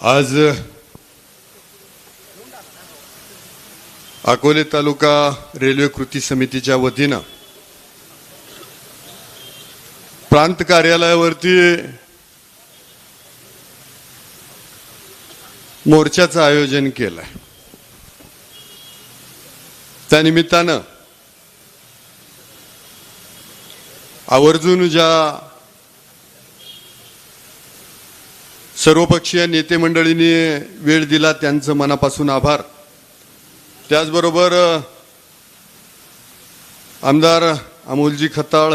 आज अकोले तालुका रेल्वे कृती समितीच्या वतीनं प्रांत कार्यालयावरती मोर्चाचं आयोजन केलंय। त्या निमित्तानं आवर्जून ज्या सर्वपक्षीय नेते मंडळींनी वेळ दिला त्यांचं मनापासून आभार। त्याचबरोबर आमदार अमोलजी खताळ,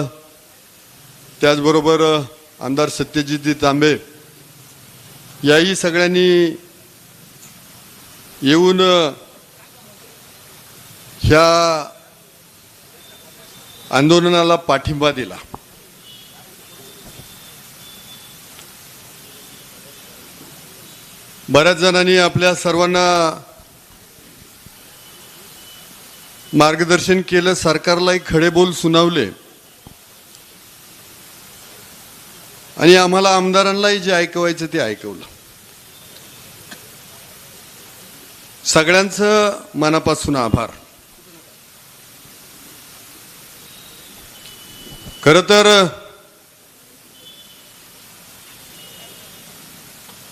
त्याचबरोबर आमदार सत्यजित तांबे याही सगळ्यांनी येऊन ह्या आंदोलनाला पाठिंबा दिला। बऱ्याच जणांनी आपल्या सर्वांना मार्गदर्शन केलं, सरकारलाही खडे बोल सुनावले आणि आम्हाला आमदारांनाही जे ऐकवायचं ते ऐकवलं। सगळ्यांचं मनापासून आभार। खरं तर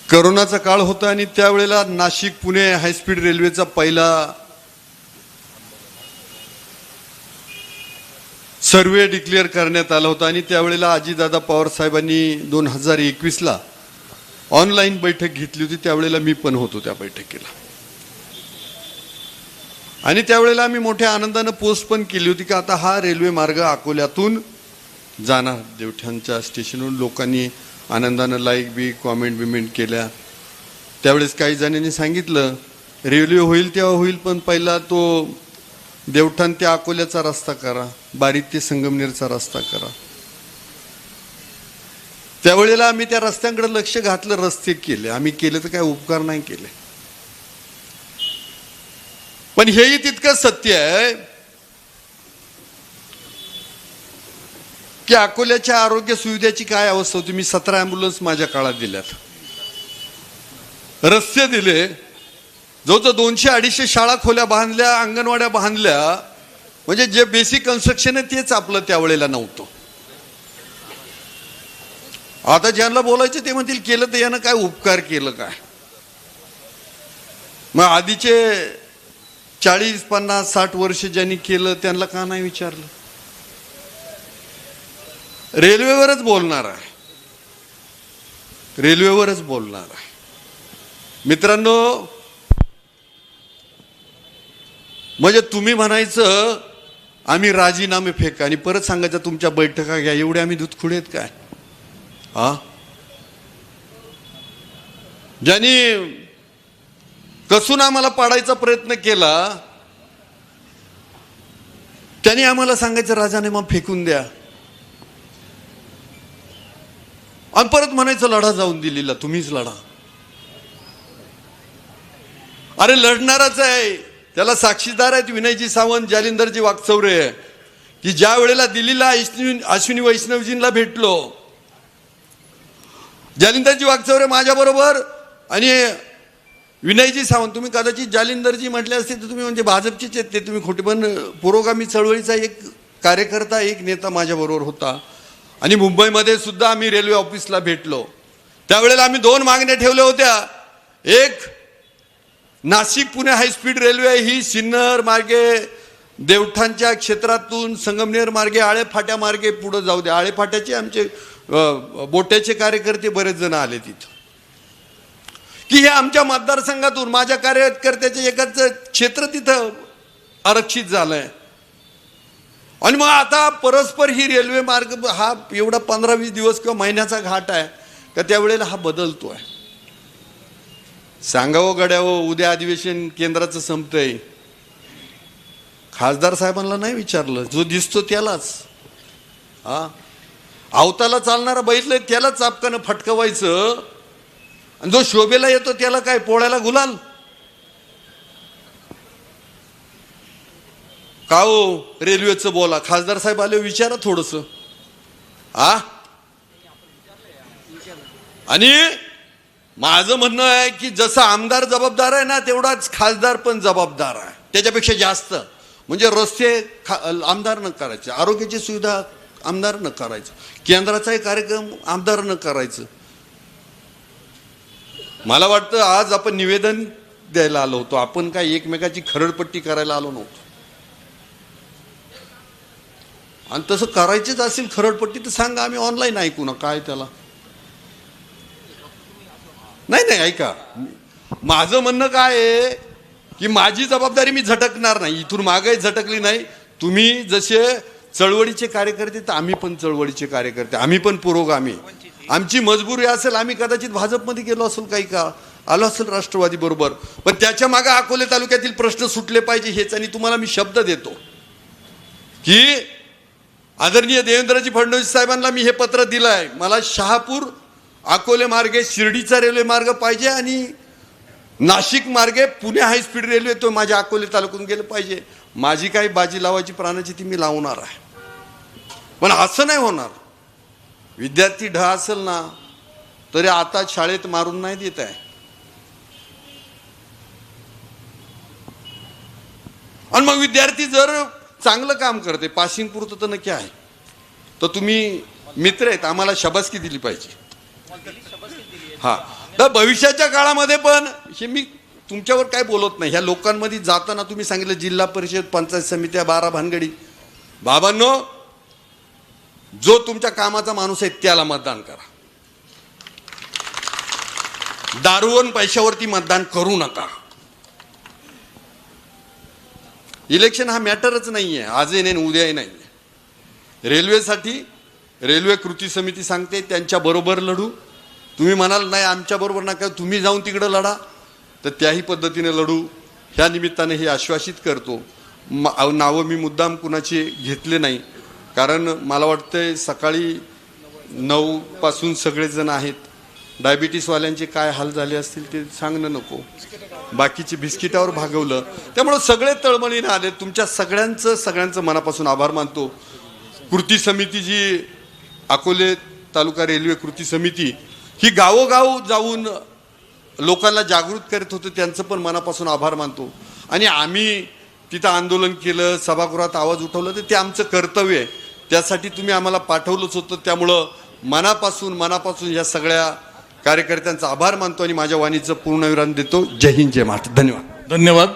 कोरोनाचा काळ होता आणि त्यावेळेला नाशिक पुणे हायस्पीड रेल्वेचा पहिला सर्वे डिक्लेअर करण्यात आला होता आणि त्यावेळेला अजितदादा पवार साहेबांनी 2021ला ऑनलाईन बैठक घेतली होती। त्यावेळेला मी पण होतो त्या बैठकीला आणि त्यावेळेला आम्ही मोठ्या आनंदाने पोस्ट पण केली होती की आता हा रेल्वे मार्ग अकोल्यातून जाणार। देवठाणच्या स्टेशनवरून लोकांनी आनंदाने लाईक बी कॉमेंट बिमेंट केल्या। त्यावेळेस काही जणांनी सांगितलं रेल्वे होईल तेव्हा होईल, पण पहिला तो देवठाण ते अकोल्याचा रस्ता करा, बारीत ते संगमनेरचा रस्ता करा। त्यावेळेला आम्ही त्या रस्त्यांकडे लक्ष घातलं, रस्ते केले। आम्ही केले तर काय उपकार नाही केले, पण हेही तितकं सत्य आहे की अकोल्याच्या आरोग्य सुविधेची काय अवस्था होती। मी 17 ॲम्ब्युलन्स माझ्या काळात दिल्यात, रस्ते दिले, जवळजवळ 200-250 शाळा खोल्या बांधल्या, अंगणवाड्या बांधल्या। म्हणजे जे बेसिक कन्स्ट्रक्शन आहे तेच आपलं त्यावेळेला नव्हतं। आता ज्यांना बोलायचं ते म्हणतील केलं तर यानं काय उपकार केलं काय। मग आधीचे 40, 50, 60 वर्ष ज्यांनी केलं त्यांना का नाही विचारलं। रेल्वेवरच बोलणार आहे, रेल्वेवरच बोलणार आहे। मित्रांनो, म्हणजे तुम्ही म्हणायचं आम्ही राजीनामे फेक आणि परत सांगायचं तुमच्या बैठका घ्या, एवढे आम्ही दूधखुडे आहेत काय? ज्यांनी कसून आम्हाला पाडायचा प्रयत्न केला त्यांनी आम्हाला सांगायचं राजीनामा फेकून द्या आणि परत म्हणायचं लढा जाऊन दिल्लीला, तुम्हीच लढा। अरे लढणारच आहे, त्याला साक्षीदार आहेत विनयजी सावंत, जालिंदरजी वाकचौरे, की ज्या वेळेला दिल्लीला अश्विनी वैष्णवजींना भेटलो, जालिंदरजी वाकचौरे माझ्या बरोबर आणि विनयजी सावंत, तुम्ही कदाचित जालिंदरजी म्हटले असते तर तुम्ही म्हणजे भाजपचेच आहेत ते, तुम्ही खोटे, पण पुरोगामी चळवळीचा एक कार्यकर्ता, एक नेता माझ्या बरोबर होता आणि मुंबईमध्ये सुद्धा आम्ही रेल्वे ऑफिसला भेटलो। त्यावेळेला आम्ही 2 मागण्या ठेवल्या होत्या। एक, नाशिक पुणे हायस्पीड रेल्वे ही सिन्नर मार्गे देवठाणच्या क्षेत्रातून संगमनेर मार्गे आळे फाट्या मार्गे पुढे जाऊ द्या। आळे फाट्याचे आमचे बोट्याचे कार्यकर्ते बरेच जण आले तिथं, की हे आमच्या मतदारसंघातून माझ्या कार्यकर्त्याचे एकाच क्षेत्र तिथं आरक्षित झालंय आणि मग आता परस्पर ही रेल्वे मार्ग हा एवढा 15-20 दिवस किंवा महिन्याचा घाट आहे का त्यावेळेला हा बदलतोय। सांगावं गड्यावं, उद्या अधिवेशन केंद्राचं संपतंय, खासदार साहेबांना नाही विचारलं, जो दिसतो त्यालाच, अवताला चालणारा बैल त्यालाच चापकानं फटकवायचं आणि जो शोभेला येतो त्याला काय पोळ्याला गुलाल का? हो रेल्वेचं बोला, खासदार साहेब आले विचारा थोडंसं। आणि माझं म्हणणं आहे की जसं आमदार जबाबदार आहे ना, तेवढाच खासदार पण जबाबदार आहे, त्याच्यापेक्षा जास्त. म्हणजे रस्ते आमदार न करायचे, आरोग्याची सुविधा आमदार न करायचं, केंद्राचाही कार्यक्रम आमदार न करायचं. मला वाटतं आज आपण निवेदन द्यायला आलो होतो, आपण काय एकमेकाची खरडपट्टी करायला आलो नव्हतो. आणि तसं करायचीच असेल खरडपट्टी तर सांगा, आम्ही ऑनलाईन ऐकू ना, काय त्याला. नाही ऐका, माझं म्हणणं काय आहे की माझी जबाबदारी मी झटकणार नाही, इथून मागही झटकली नाही. तुम्ही जसे चळवळीचे कार्यकर्ते तर आम्ही पण चळवळीचे कार्यकर्ते, आम्ही पण पुरोगामी. आमची मजबुरी असेल, आम्ही कदाचित भाजपमध्ये गेलो असेल, काही का आलो असेल राष्ट्रवादी बरोबर, पण त्याच्या मागे अकोले तालुक्यातील प्रश्न सुटले पाहिजे हेच. आणि तुम्हाला मी शब्द देतो की आदरणीय देवेंद्रजी फडणवीस साहेबांना मी हे पत्र दिलं आहे, मला शहापूर अकोले मार्गे शिर्डीचा रेल्वे मार्ग पाहिजे आणि नाशिक मार्गे पुणे हायस्पीड रेल्वे तो माझ्या अकोले तालुक्यातून गेलं पाहिजे. माझी काही बाजी लावायची प्राणाची ती मी लावणार आहे, पण असं नाही होणार. विद्यार्थी ढ असेल ना तरी आता शाळेत मारून नाही देत आहे. आणि मग विद्यार्थी जर चांगलं काम करते, पासिंग पुरतं तर नक्की आहे, तर तुम्ही मित्र आहेत, आम्हाला शाबासकी दिली पाहिजे. हा, तर भविष्याच्या काळामध्ये पण हे मी तुमच्यावर काय बोलत नाही, ह्या लोकांमध्ये जाताना तुम्ही सांगितलं जिल्हा परिषद पंचायत समित्या 12 भानगडी. बाबांनो, जो तुमच्या कामाचा माणूस आहे त्याला मतदान करा, दारूवन पैशावरती मतदान करू नका. इलेक्शन हा मॅटरच नाहीये, आजही नाही उद्याही नाही. रेल्वेसाठी रेल्वे कृती समिती सांगते त्यांच्या बरोबर लढू. तुम्ही म्हणाल नाही आमच्या बरोबर नका, तुम्ही जाऊन तिकडं लढा, तर त्याही पद्धतीने लढू. ह्या निमित्ताने हे आश्वासित करतो. नावं मी मुद्दाम कुणाची घेतले नाही, कारण मला वाटतंय सकाळी 9 पासून सगळेजण आहेत. डायबिटीसवाल्यांचे काय हाल झाले असतील ते सांगणं नको, बाकीचे बिस्किटावर भागवलं, त्यामुळं सगळे तळमळीने आले. तुमच्या सगळ्यांचं मनापासून आभार मानतो. कृती समिती जी अकोले तालुका रेल्वे कृती समिती ही गावोगाव जाऊन लोकांना जागृत करत होतं, त्यांचं पण मनापासून आभार मानतो. आणि आम्ही तिथं आंदोलन केलं, सभागृहात आवाज उठवलं, तर ते आमचं कर्तव्य आहे, त्यासाठी तुम्ही आम्हाला पाठवलंच होतं. त्यामुळं मनापासून या सगळ्या कार्यकर्त्यांचा आभार मानतो आणि माझ्या वाणीचं पूर्णविराम देतो. जय हिंद, जय महाराष्ट्र. धन्यवाद.